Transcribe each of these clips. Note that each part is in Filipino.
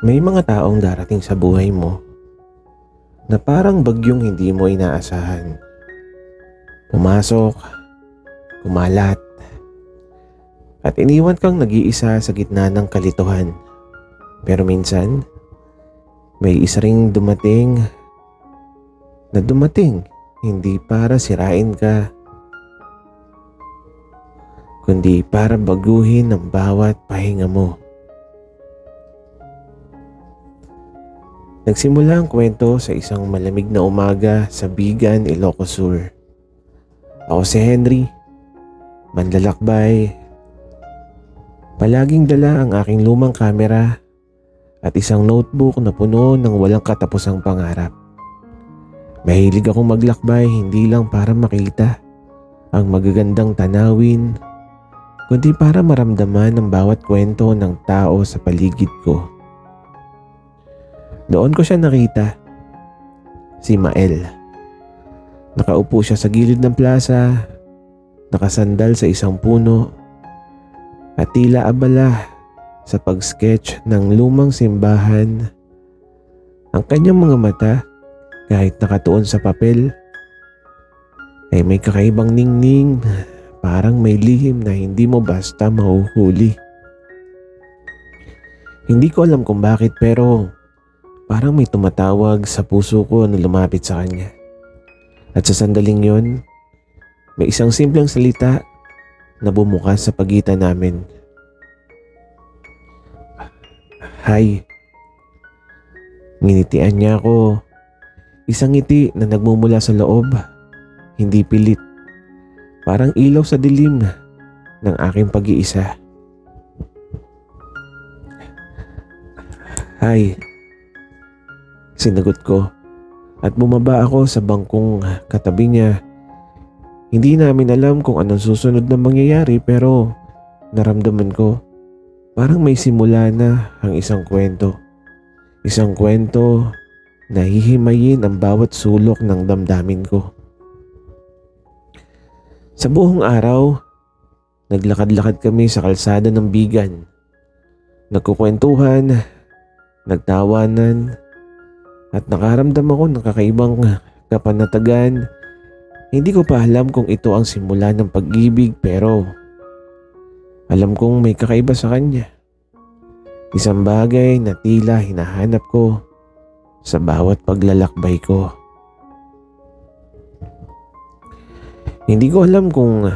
May mga taong darating sa buhay mo na parang bagyong hindi mo inaasahan. Pumasok, kumalat, at iniwan kang nag-iisa sa gitna ng kalituhan. Pero minsan, may isa ring dumating hindi para sirain ka, kundi para baguhin ang bawat pahinga mo. Nagsimula ang kwento sa isang malamig na umaga sa Bigan, Ilocos Sur. Ako si Henry, manlalakbay. Palaging dala ang aking lumang kamera at isang notebook na puno ng walang katapusang pangarap. Mahilig akong maglakbay hindi lang para makita ang magagandang tanawin, kundi para maramdaman ang bawat kwento ng tao sa paligid ko. Doon ko siya nakita, si Mael. Nakaupo siya sa gilid ng plaza, nakasandal sa isang puno, at tila abala sa pag-sketch ng lumang simbahan. Ang kanyang mga mata, kahit nakatuon sa papel, ay may kakaibang ningning, parang may lihim na hindi mo basta mahuhuli. Hindi ko alam kung bakit, pero parang may tumatawag sa puso ko na lumapit sa kanya. At sa sandaling yon, may isang simpleng salita na bumukas sa pagitan namin. Hi. Nginitian niya ako. Isang ngiti na nagmumula sa loob, hindi pilit. Parang ilaw sa dilim ng aking pag-iisa. Hi. Sinagot ko at bumaba ako sa bangkong katabi niya. Hindi namin alam kung anong susunod na mangyayari, pero naramdaman ko parang may simula na ang isang kwento. Isang kwento na hihimayin ang bawat sulok ng damdamin ko. Sa buong araw, naglakad-lakad kami sa kalsada ng Bigan. Nagkukwentuhan, nagtawanan, at nakaramdam ako ng kakaibang kapanatagan. Hindi ko pa alam kung ito ang simula ng pag-ibig, pero alam kong may kakaiba sa kanya. Isang bagay na tila hinahanap ko sa bawat paglalakbay ko. Hindi ko alam kung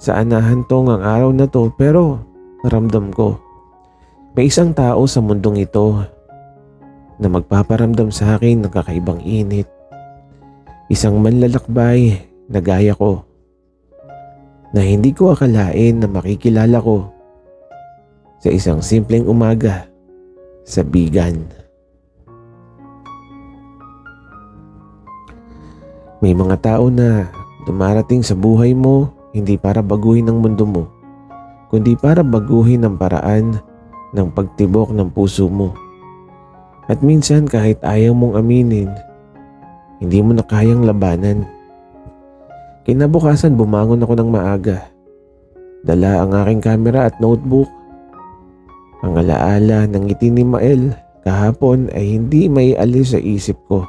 saan nahantong ang araw na to, pero naramdam ko may isang tao sa mundong ito na magpaparamdam sa akin ng kakaibang init. Isang manlalakbay na gaya ko, na hindi ko akalain na makikilala ko sa isang simpleng umaga sa Bigan. May mga tao na dumarating sa buhay mo hindi para baguhin ang mundo mo, kundi para baguhin ang paraan ng pagtibok ng puso mo. At minsan kahit ayaw mong aminin, hindi mo na kayang labanan. Kinabukasan bumangon ako ng maaga. Dala ang aking kamera at notebook. Ang alaala ng ngiti ni Mael kahapon ay hindi may alis sa isip ko.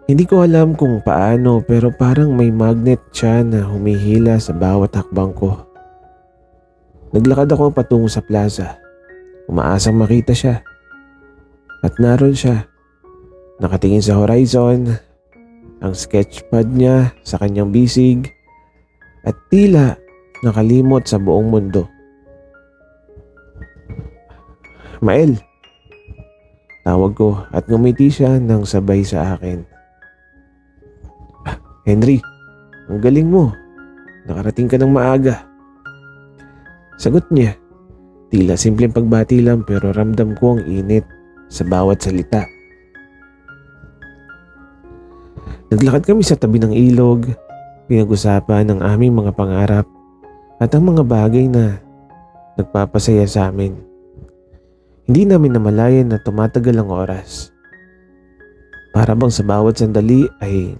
Hindi ko alam kung paano, pero parang may magnet siya na humihila sa bawat hakbang ko. Naglakad ako patungo sa plaza. Umaasang makita siya. At naroon siya, nakatingin sa horizon, ang sketchpad niya sa kanyang bisig, at tila nakalimot sa buong mundo. Mael, tawag ko at ngumiti siya nang sabay sa akin. Henry, ang galing mo. Nakarating ka ng maaga. Sagot niya, tila simpleng pagbati lang, pero ramdam ko ang init sa bawat salita. Naglakad kami sa tabi ng ilog, pinag-usapan ang aming mga pangarap at ang mga bagay na nagpapasaya sa amin. Hindi namin namalayan na tumatagal ang oras. Para bang sa bawat sandali ay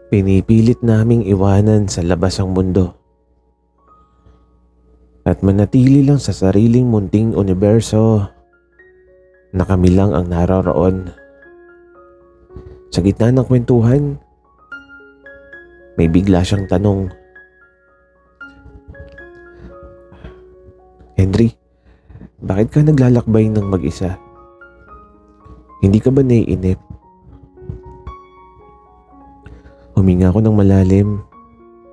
pinipilit naming iwanan sa labas ang mundo at manatili lang sa sariling munting universo na kami lang ang naroroon. Sa gitna ng kwentuhan, may bigla siyang tanong. Henry, bakit ka naglalakbay ng mag-isa? Hindi ka ba naiinip? Huminga ako ng malalim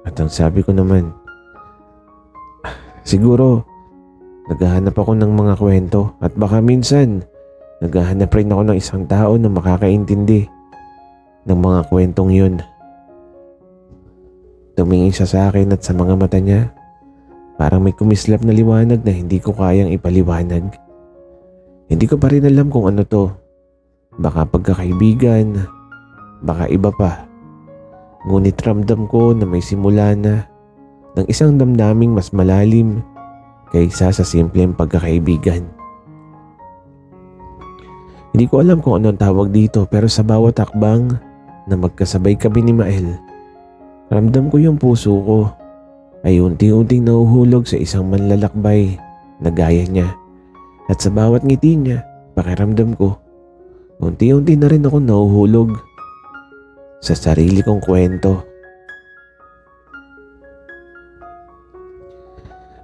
at ang sabi ko naman, siguro naghahanap ako ng mga kwento at baka minsan naghahanap rin ako ng isang tao na makakaintindi ng mga kwentong yun. Tumingin siya sa akin at sa mga mata niya, parang may kumislap na liwanag na hindi ko kayang ipaliwanag. Hindi ko pa rin alam kung ano to. Baka pagkakaibigan, baka iba pa. Ngunit ramdam ko na may simula na ng isang damdaming mas malalim kaysa sa simpleng pagkakaibigan. Hindi ko alam kung anong tawag dito pero sa bawat hakbang na magkasabay kami ni Mael, ramdam ko yung puso ko ay unti-unting nahuhulog sa isang manlalakbay na gaya niya. At sa bawat ngiti niya, pakiramdam ko, unti-unti na rin ako nahuhulog sa sarili kong kwento.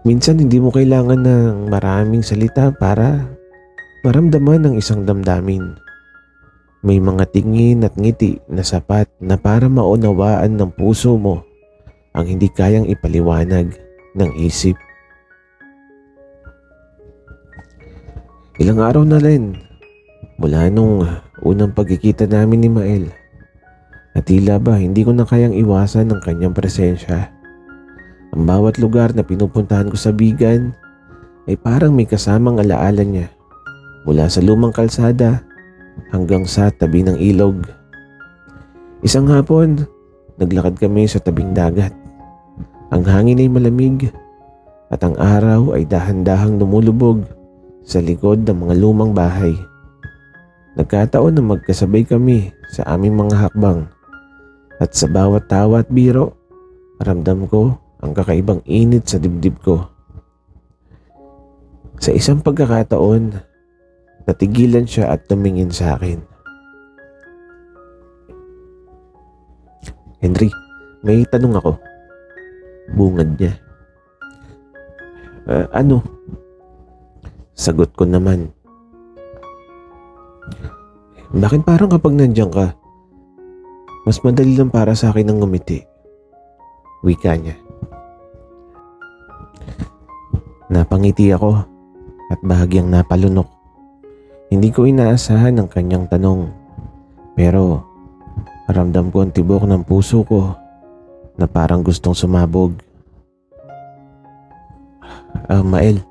Minsan hindi mo kailangan ng maraming salita para maramdaman ang isang damdamin. May mga tingin at ngiti na sapat na para maunawaan ng puso mo ang hindi kayang ipaliwanag ng isip. Ilang araw na rin mula nung unang pagkikita namin ni Mael at tila ba hindi ko na kayang iwasan ng kanyang presensya. Ang bawat lugar na pinupuntahan ko sa Bigan ay parang may kasamang alaala niya, mula sa lumang kalsada hanggang sa tabi ng ilog. Isang hapon, naglakad kami sa tabing dagat. Ang hangin ay malamig at ang araw ay dahan-dahang lumulubog sa likod ng mga lumang bahay. Nagkataon na magkasabay kami sa aming mga hakbang at sa bawat tawa at biro, ramdam ko ang kakaibang init sa dibdib ko. Sa isang pagkakataon, natigilan siya at tumingin sa akin. Henry, may tanong ako. Bungad niya. Ano? Sagot ko naman. Bakit parang kapag nandiyan ka, mas madali lang para sa akin ang ngumiti? Wika niya. Napangiti ako at bahagyang napalunok. Hindi ko inaasahan ang kanyang tanong, pero ramdam ko ang tibok ng puso ko na parang gustong sumabog. Mael,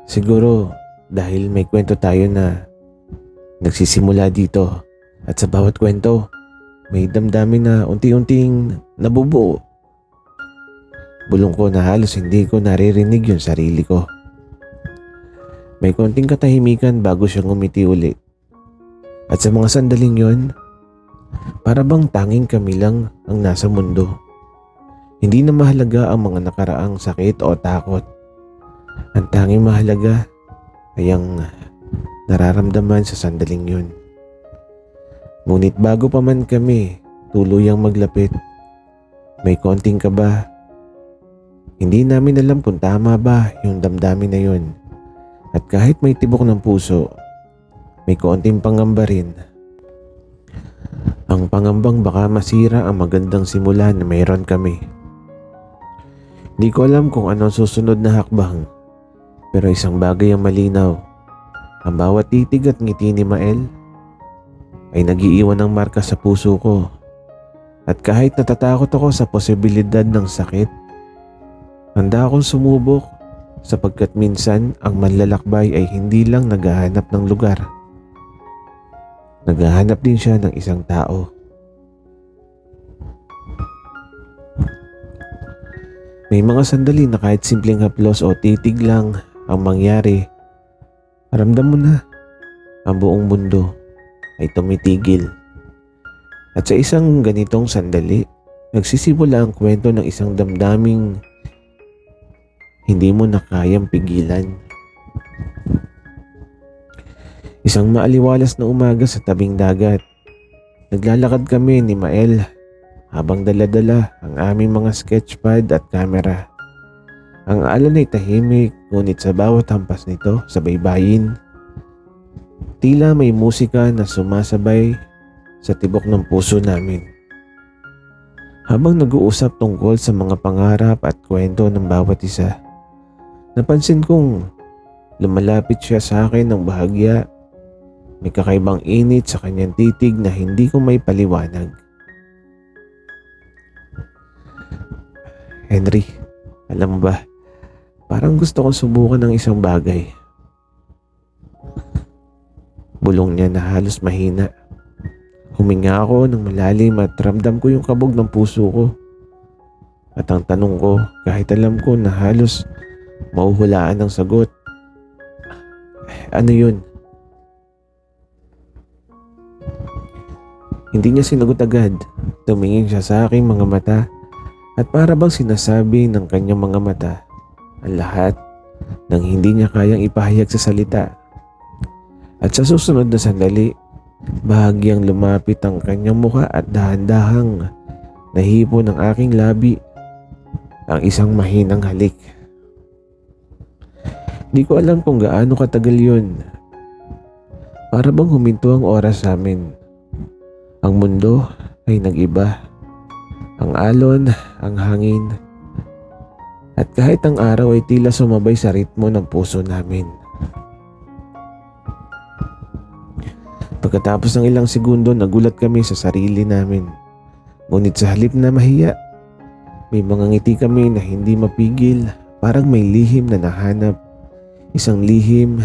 siguro dahil may kwento tayo na nagsisimula dito at sa bawat kwento may damdamin na unti-unting nabubuo. Bulong ko na halos hindi ko naririnig yung sarili ko. May konting katahimikan bago siya ngumiti uli. At sa mga sandaling yon, para bang tanging kami lang ang nasa mundo. Hindi na mahalaga ang mga nakaraang sakit o takot. Ang tanging mahalaga ay ang nararamdaman sa sandaling yun. Ngunit bago pa man kami tuluyang maglapit, may konting kaba. Hindi namin alam kung tama ba yung damdamin na yun. At kahit may tibok ng puso, may konting pangamba rin. Ang pangambang baka masira ang magandang simula na mayroon kami. Di ko alam kung ano ang susunod na hakbang, pero isang bagay ang malinaw. Ang bawat titig at ngiti ni Mael ay nagiiwan ng marka sa puso ko. At kahit natatakot ako sa posibilidad ng sakit, handa akong sumubok sapagkat minsan ang manlalakbay ay hindi lang naghahanap ng lugar. Naghahanap din siya ng isang tao. May mga sandali na kahit simpleng haplos o titig lang ang mangyari, ramdam mo na ang buong mundo ay tumitigil. At sa isang ganitong sandali, nagsisimula ang kwento ng isang damdaming hindi mo na kayang pigilan. Isang maaliwalas na umaga sa tabing dagat. Naglalakad kami ni Mael habang dala-dala ang aming mga sketchpad at camera. Ang alon ay tahimik, ngunit sa bawat hampas nito sa baybayin, tila may musika na sumasabay sa tibok ng puso namin. Habang nag-uusap tungkol sa mga pangarap at kwento ng bawat isa, napansin kong lumalapit siya sa akin ng bahagya. May kakaibang init sa kanyang titig na hindi ko may paliwanag. Henry, alam mo ba, parang gusto kong subukan ng isang bagay. Bulong niya na halos mahina. Huminga ako ng malalim at ramdam ko yung kabog ng puso ko. At ang tanong ko, kahit alam ko na halos mauhulaan ng sagot, ano yun? Hindi niya sinagot agad. Tumingin siya sa aking mga mata at para bang sinasabi ng kanyang mga mata ang lahat ng hindi niya kayang ipahayag sa salita. At sa susunod na sandali, bahagyang lumapit ang kanyang mukha at dahan-dahang nahipo ng aking labi ang isang mahinang halik. Di ko alam kung gaano katagal yun. Para bang huminto ang oras sa amin. Ang mundo ay nag-iba. Ang alon, ang hangin, at kahit ang araw ay tila sumabay sa ritmo ng puso namin. Pagkatapos ng ilang segundo, nagulat kami sa sarili namin. Ngunit sa halip na mahiya, may mga ngiti kami na hindi mapigil, parang may lihim na nahanap. Isang lihim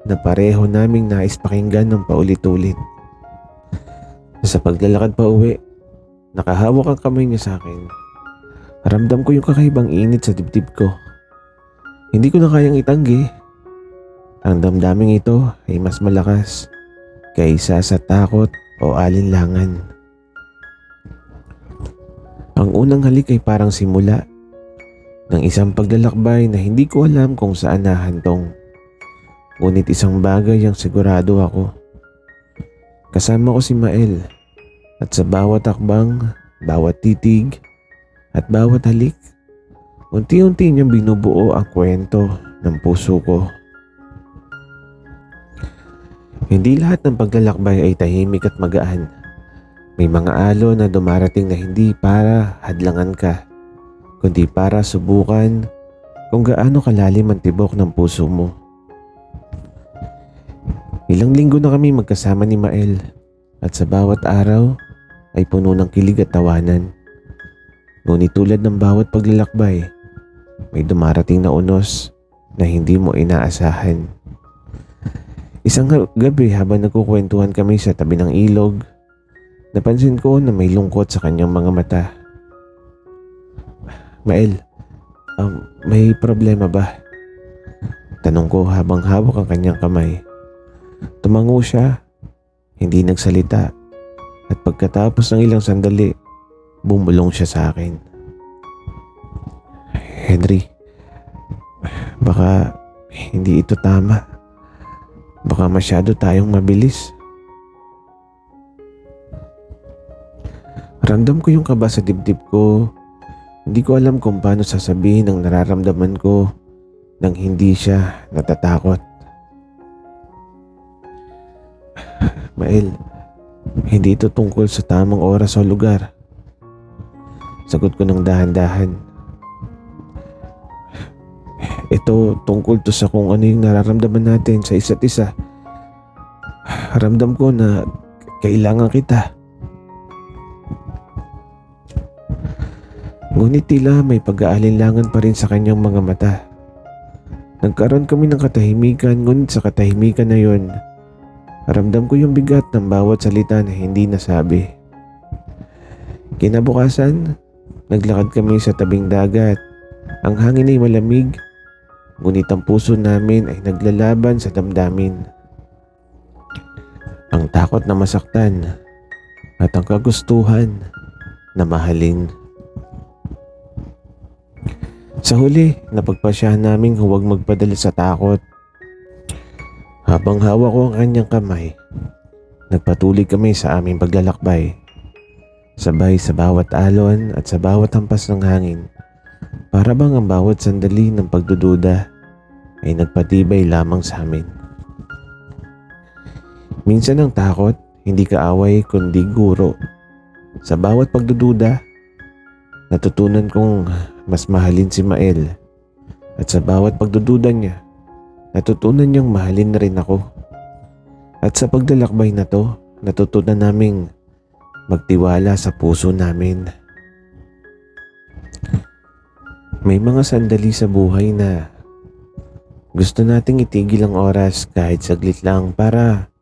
na pareho naming nais pakinggan ng paulit-ulit. Sa paglalakad pa uwi, nakahawak ang kamay niya sa akin. Ramdam ko yung kakaibang init sa dibdib ko. Hindi ko na kayang itanggi. Ang damdaming ito ay mas malakas kaysa sa takot o alinlangan. Ang unang halik ay parang simula ng isang paglalakbay na hindi ko alam kung saan nahantong. Ngunit isang bagay ang sigurado ako. Kasama ko si Mael at sa bawat akbang, bawat titig at bawat halik, unti-unti niyang binubuo ang kwento ng puso ko. Hindi lahat ng paglalakbay ay tahimik at magaan. May mga alon na dumarating na hindi para hadlangan ka, kundi para subukan kung gaano kalalim ang tibok ng puso mo. Ilang linggo na kami magkasama ni Mael at sa bawat araw ay puno ng kilig at tawanan. Ngunit tulad ng bawat paglalakbay, may dumarating na unos na hindi mo inaasahan. Isang gabi habang nagkukwentuhan kami sa tabi ng ilog, napansin ko na may lungkot sa kanyang mga mata. Mael, may problema ba? Tanong ko habang hawak ang kanyang kamay. Tumango siya, hindi nagsalita, at pagkatapos ng ilang sandali, bumulong siya sa akin. Henry, baka hindi ito tama. Baka masyado tayong mabilis. Ramdam ko yung kaba sa dibdib ko. Hindi ko alam kung paano sasabihin ang nararamdaman ko nang hindi siya natatakot. Mael, hindi ito tungkol sa tamang oras o lugar. Sagot ko ng dahan-dahan. Ito tungkol to sa kung ano yung nararamdaman natin sa isa't isa. Ramdam ko na kailangan kita. Ngunit tila may pag-aalinlangan pa rin sa kanyang mga mata. Nagkaroon kami ng katahimikan, ngunit sa katahimikan na yon, ramdam ko yung bigat ng bawat salita na hindi nasabi. Kinabukasan, naglakad kami sa tabing dagat Ang hangin ay malamig, ngunit ang puso namin ay naglalaban sa damdamin. Ang takot na masaktan at ang kagustuhan na mahalin. Sa huli, napagpasyahan namin huwag magpadala sa takot. Habang hawak ko ang kanyang kamay, nagpatuloy kami sa aming paglalakbay. Sabay sa bawat alon at sa bawat hampas ng hangin, para bang ang bawat sandali ng pagdududa ay nagpatibay lamang sa amin. Minsan ang takot, hindi kaaway kundi guro. Sa bawat pagdududa, natutunan kong mas mahalin si Mael. At sa bawat pagdududa niya, natutunan niyang mahalin na rin ako. At sa paglalakbay na to, natutunan naming magtiwala sa puso namin. May mga sandali sa buhay na gusto nating itigil ang oras kahit saglit lang para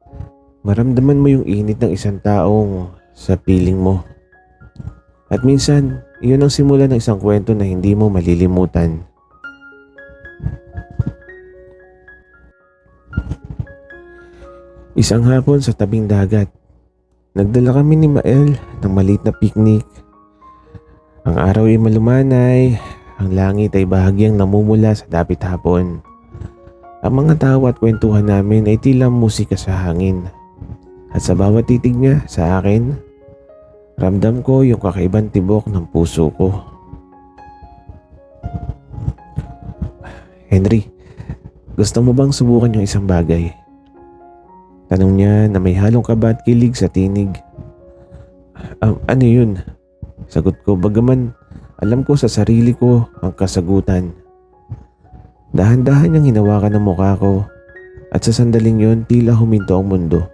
maramdaman mo yung init ng isang taong sa piling mo. At minsan, iyon ang simula ng isang kwento na hindi mo malilimutan. Isang hapon sa tabing dagat, nagdala kami ni Mael ng maliit na picnic. Ang araw ay malumanay, ang langit ay bahagyang namumula sa dapit hapon. Ang mga tawa at kwentuhan namin ay tila musika sa hangin. At sa bawat titig niya sa akin, ramdam ko yung kakaibang tibok ng puso ko. Henry, gusto mo bang subukan yung isang bagay? Tanong niya na may halong kaba at kilig sa tinig. Ano yun? Sagot ko bagaman alam ko sa sarili ko ang kasagutan. Dahan-dahan niyang hinawakan ang mukha ko at sa sandaling yun tila huminto ang mundo.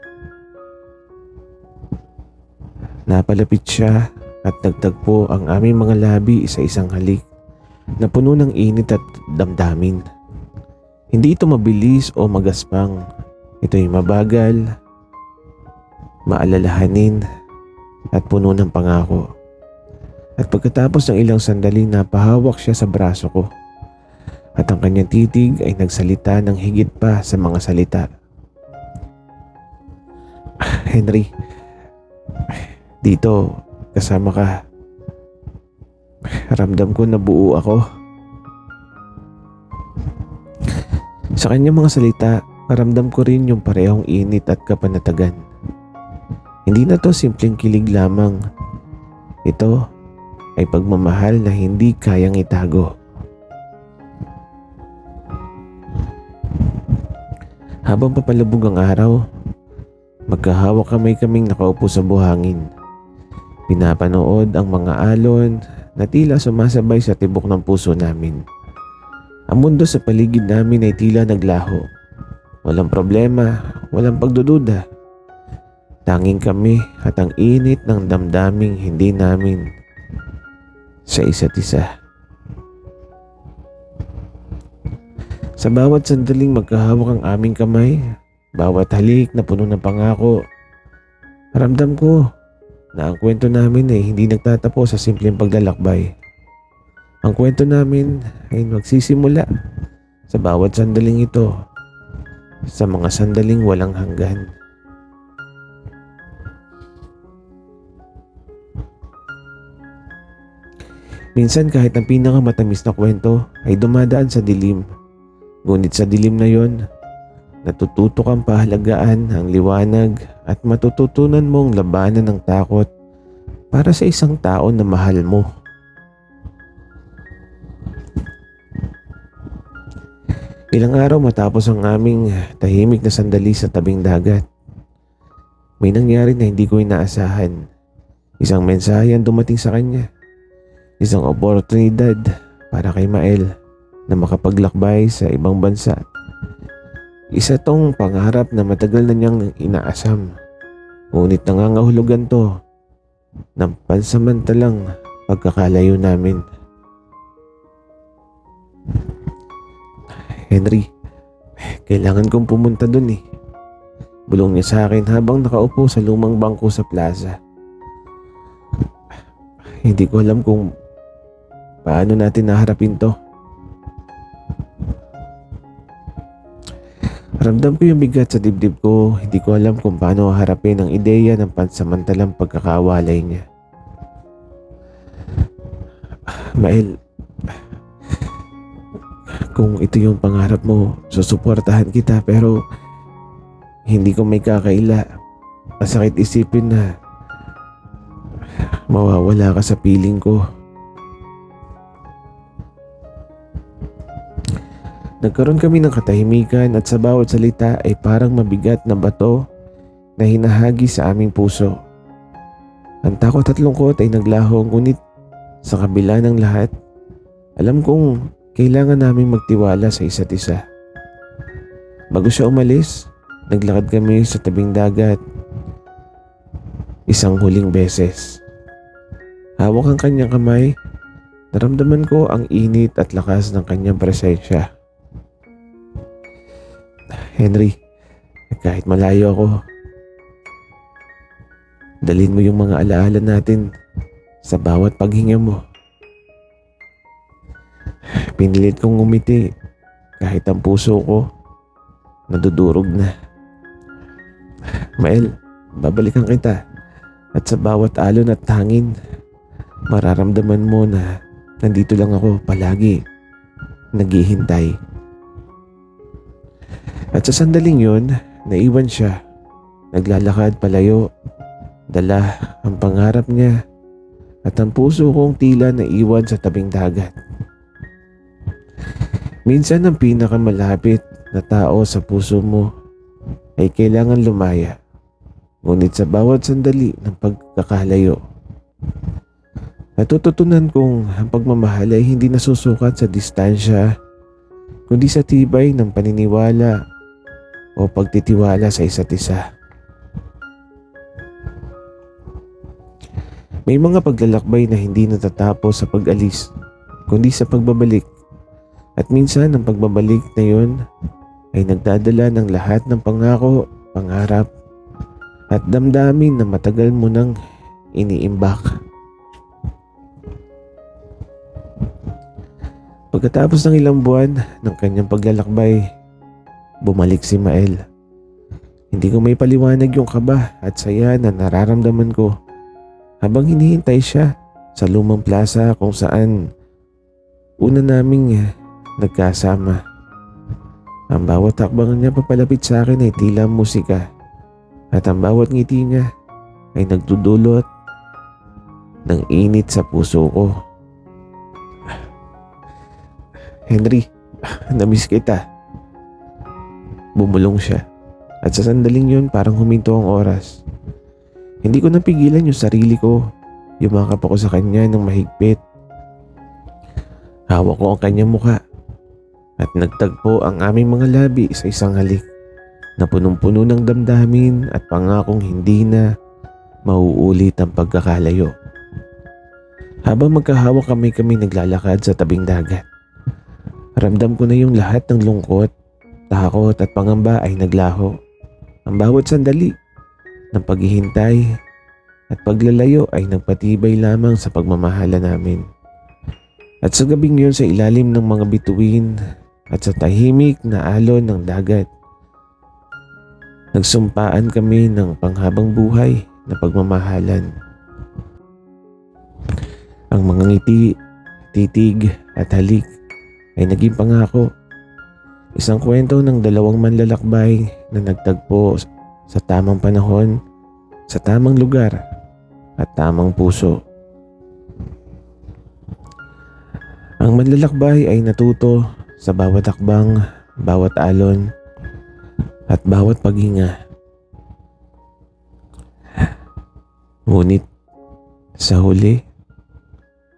Napalapit siya at nagtagpo ang aming mga labi sa isang halik na puno ng init at damdamin. Hindi ito mabilis o magaspang. Ito'y mabagal, maalalahanin at puno ng pangako. At pagkatapos ng ilang sandali napahawak siya sa braso ko at ang kanyang titig ay nagsalita ng higit pa sa mga salita. Henry, dito, kasama ka. Ramdam ko na buo ako. Sa kanyang mga salita, ramdam ko rin yung parehong init at kapanatagan. Hindi na to simpleng kilig lamang. Ito ay pagmamahal na hindi kayang itago. Habang papalubog ang araw, magkahawak kaming nakaupo sa buhangin. Pinapanood ang mga alon na tila sumasabay sa tibok ng puso namin. Ang mundo sa paligid namin ay tila naglaho. Walang problema, walang pagdududa. Tanging kami at ang init ng damdaming hindi namin sa isa't isa. Sa bawat sandaling magkahawak ang aming kamay, bawat halik na puno ng pangako, ramdam ko na ang kwento namin ay hindi nagtatapos sa simpleng paglalakbay. Ang kwento namin ay magsisimula sa bawat sandaling ito, sa mga sandaling walang hanggan. Minsan kahit ang pinakamatamis na kwento ay dumadaan sa dilim. Ngunit sa dilim na yon, natututo kang pahalagaan ang liwanag at matututunan mong labanan ng takot para sa isang tao na mahal mo. Ilang araw matapos ang aming tahimik na sandali sa tabing dagat, may nangyari na hindi ko inaasahan. Isang mensahe ang dumating sa kanya. Isang oportunidad para kay Mael na makapaglakbay sa ibang bansa. Isa tong pangarap na matagal na niyang inaasam. Ngunit nangangahulugan to ng pansamantalang pagkakalayo namin. Henry, kailangan kong pumunta dun eh. Bulong niya sa akin habang nakaupo sa lumang bangko sa plaza. Hindi ko alam kung paano natin naharapin to. Ramdam ko yung bigat sa dibdib ko, hindi ko alam kung paano harapin ang ideya ng pansamantalang pagkakawalay niya. Mael, kung ito yung pangarap mo, susuportahan kita pero hindi ko may kakaila. Masakit isipin na mawawala ka sa piling ko. Nagkaroon kami ng katahimikan at sa bawat salita ay parang mabigat na bato na hinahagi sa aming puso. Ang takot at lungkot ay naglaho, ngunit sa kabila ng lahat, alam kong kailangan naming magtiwala sa isa't isa. Bago siya umalis, naglakad kami sa tabing dagat. Isang huling beses. Hawak ang kanyang kamay, naramdaman ko ang init at lakas ng kanyang presensya. Henry, kahit malayo ako, dalhin mo yung mga alaala natin sa bawat paghinga mo. Pinilit kong ngumiti kahit ang puso ko nadudurog na. Mael, babalikan kita at sa bawat alon at hangin, mararamdaman mo na nandito lang ako palagi, naghihintay. At sa sandaling yun, naiwan siya. Naglalakad palayo, dala ang pangarap niya at ang puso kong tila naiwan sa tabing dagat. Minsan ang pinakamalapit na tao sa puso mo ay kailangan lumaya. Ngunit sa bawat sandali ng pagkakalayo, natututunan kong ang pagmamahal ay hindi nasusukat sa distansya, kundi sa tibay ng paniniwala o pagtitiwala sa isa't isa. May mga paglalakbay na hindi natatapos sa pag-alis, kundi sa pagbabalik. At minsan ang pagbabalik na yun ay nagdadala ng lahat ng pangako, pangarap, at damdamin na matagal mo nang iniimbak. Pagkatapos ng ilang buwan ng kanyang paglalakbay, bumalik si Mael. Hindi ko may paliwanag yung kaba at saya na nararamdaman ko habang hinihintay siya sa lumang plaza kung saan una naming nagkasama. Ang bawat hakbang niya papalapit sa akin ay tila musika at ang bawat ngiti niya ay nagdudulot ng init sa puso ko. Henry, namiss kita. Bumulong siya at sa sandaling yun parang huminto ang oras. Hindi ko napigilan yung sarili ko. Yumakap ako sa kanya ng mahigpit. Hawak ko ang kanyang mukha at nagtagpo ang aming mga labi sa isang halik na punong-puno ng damdamin at pangakong hindi na mauulit ang pagkakalayo. Habang magkahawak kami naglalakad sa tabing dagat, ramdam ko na yung lahat ng lungkot, takot at pangamba ay naglaho. Ang bawat sandali ng paghihintay at paglalayo ay nagpatibay lamang sa pagmamahala namin. At sa gabing yun sa ilalim ng mga bituin at sa tahimik na alon ng dagat, nagsumpaan kami ng panghabang buhay na pagmamahalan. Ang mga ngiti, titig at halik ay naging pangako. Isang kwento ng dalawang manlalakbay na nagtagpo sa tamang panahon, sa tamang lugar at tamang puso. Ang manlalakbay ay natuto sa bawat hakbang, bawat alon at bawat paghinga. Ngunit sa huli,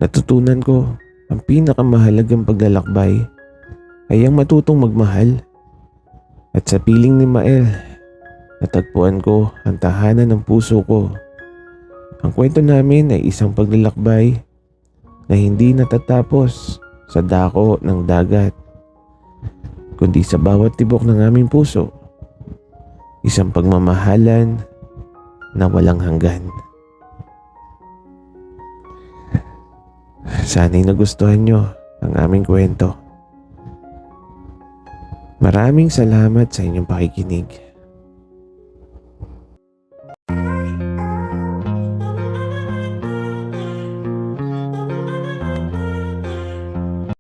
natutunan ko ang pinakamahalagang paglalakbay ay ang matutong magmahal. At sa piling ni Mael, natagpuan ko ang tahanan ng puso ko. Ang kwento namin ay isang paglalakbay na hindi natatapos sa dako ng dagat, kundi sa bawat tibok ng aming puso. Isang pagmamahalan na walang hanggan. Sana'y nagustuhan nyo ang aming kwento. Maraming salamat sa inyong pakikinig.